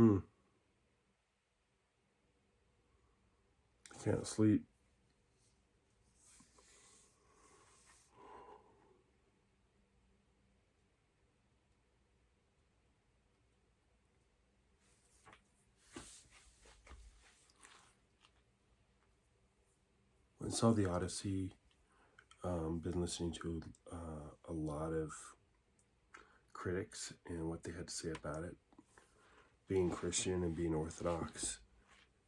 Hmm. I can't sleep. I saw the Odyssey. Been listening to a lot of critics and what they had to say about it. Being Christian and being Orthodox,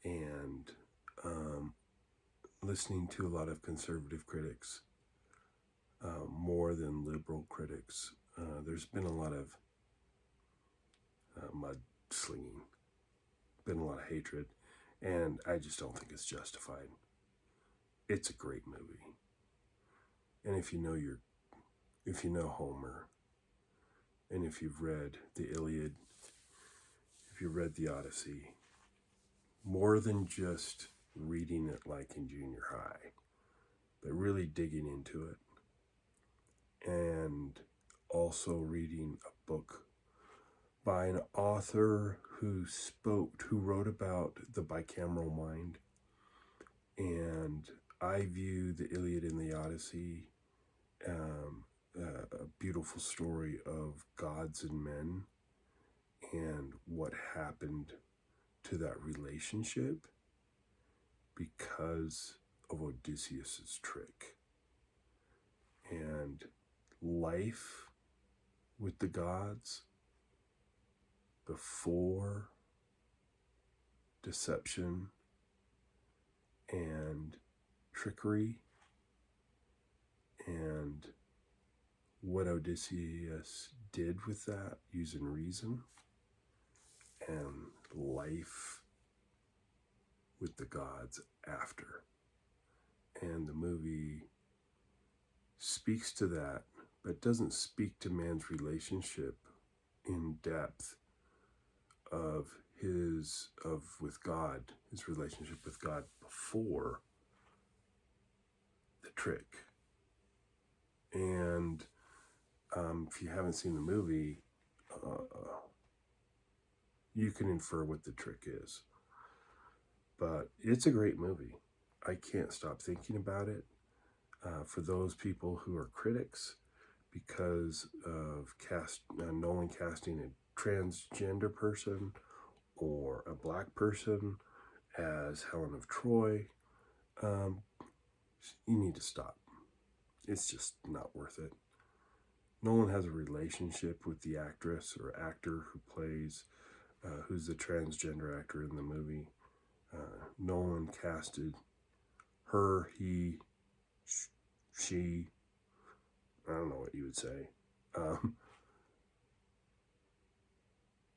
and um, listening to a lot of conservative critics more than liberal critics. There's been a lot of mudslinging, been a lot of hatred, and I just don't think it's justified. It's a great movie, and if you know Homer, and if you've read the Iliad, if you've read the Odyssey, more than just reading it like in junior high, but really digging into it, and also reading a book by an author who wrote about the bicameral mind. And I view the Iliad and the Odyssey a beautiful story of gods and men and what happened to that relationship because of Odysseus's trick. And life with the gods before deception and trickery, and what Odysseus did with that using reason, and life with the gods after. And the movie speaks to that, but doesn't speak to man's relationship in depth with God, his relationship with God before the trick. And if you haven't seen the movie, you can infer what the trick is. But it's a great movie. I can't stop thinking about it. For those people who are critics because of Nolan casting a transgender person or a black person as Helen of Troy, you need to stop. It's just not worth it. Nolan has a relationship with the actress or actor who plays, who's the transgender actor in the movie. Nolan casted her, he, she, I don't know what you would say,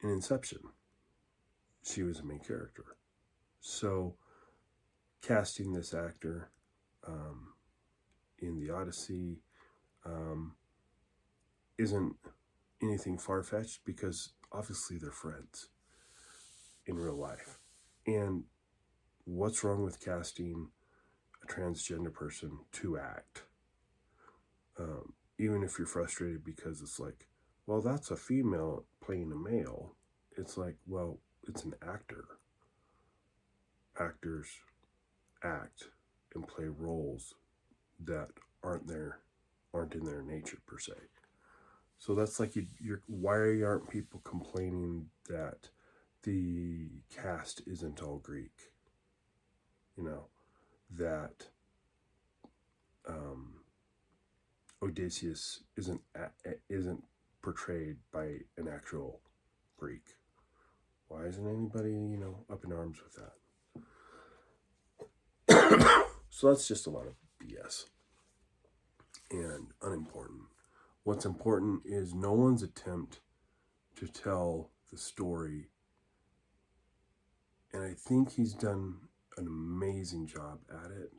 in Inception. She was a main character. So casting this actor in the Odyssey isn't anything far-fetched because obviously they're friends in real life. And what's wrong with casting a transgender person to act? Even if you're frustrated because it's like, well, that's a female playing a male. It's like, well, it's an actor. Actors act and play roles that aren't in their nature per se. So that's like why aren't people complaining that the cast isn't all Greek? You know, that Odysseus isn't portrayed by an actual Greek. Why isn't anybody, up in arms with that? So that's just a lot of BS and unimportant. What's important is Nolan's attempt to tell the story, and I think he's done an amazing job at it.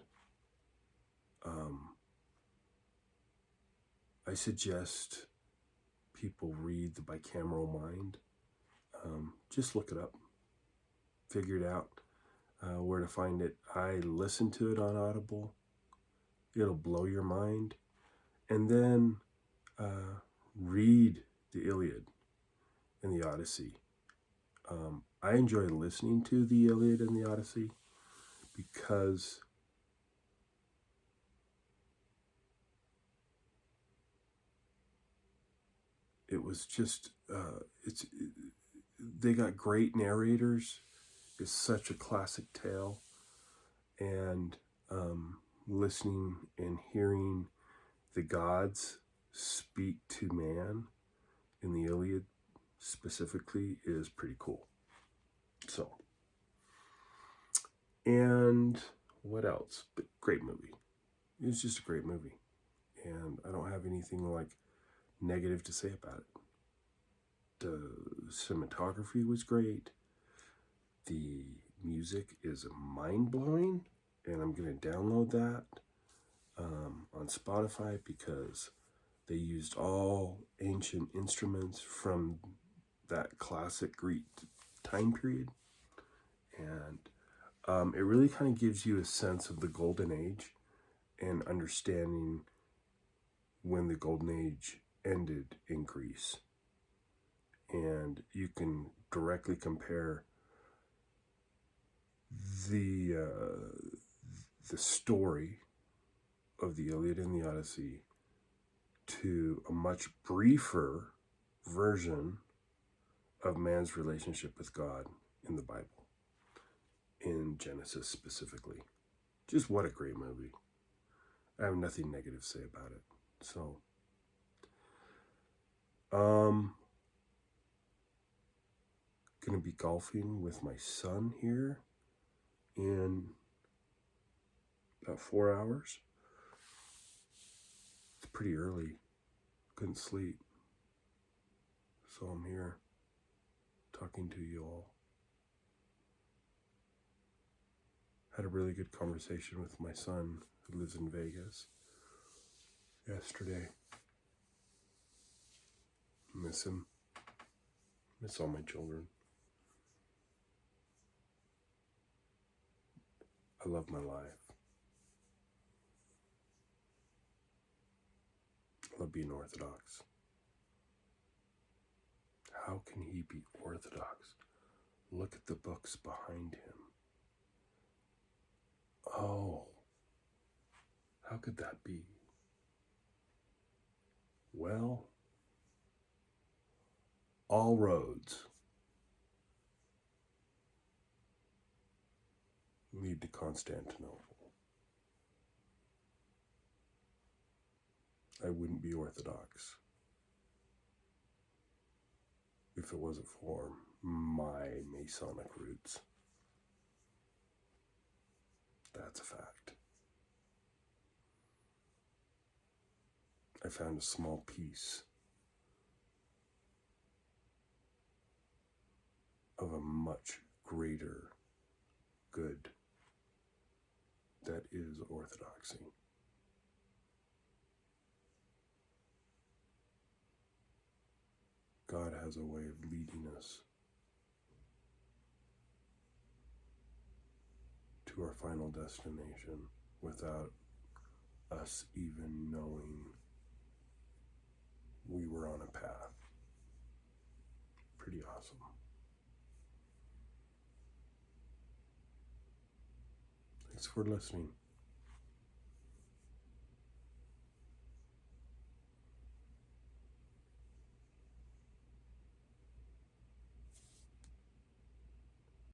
I suggest people read The Bicameral Mind. Just look it up, figure it out, where to find it. I listened to it on Audible. It'll blow your mind. And then read the Iliad and the Odyssey I enjoy listening to the Iliad and the Odyssey because it was just they got great narrators. It's such a classic tale, and listening and hearing the gods speak to man in the Iliad specifically is pretty cool. So, and what else? But great movie. It was just a great movie, and I don't have anything like negative to say about it. The cinematography was great. The music is mind-blowing, and I'm going to download that on Spotify because they used all ancient instruments from that classic Greek time period. And it really kind of gives you a sense of the Golden Age and understanding when the Golden Age ended in Greece. And you can directly compare the story of the Iliad and the Odyssey to a much briefer version of man's relationship with God in the Bible, in Genesis specifically. Just what a great movie. I have nothing negative to say about it. So, gonna be golfing with my son here in about 4 hours. It's pretty early. Couldn't sleep. So I'm here talking to you all. Had a really good conversation with my son who lives in Vegas yesterday. Miss him. Miss all my children. I love my life. I love being Orthodox. How can he be Orthodox? Look at the books behind him. Oh, how could that be? Well, all roads lead to Constantinople. I wouldn't be Orthodox if it wasn't for my Masonic roots. That's a fact. I found a small piece of a much greater good that is orthodoxy. God has a way of leading us to our final destination without us even knowing we were on a path. Pretty awesome. Thanks for listening.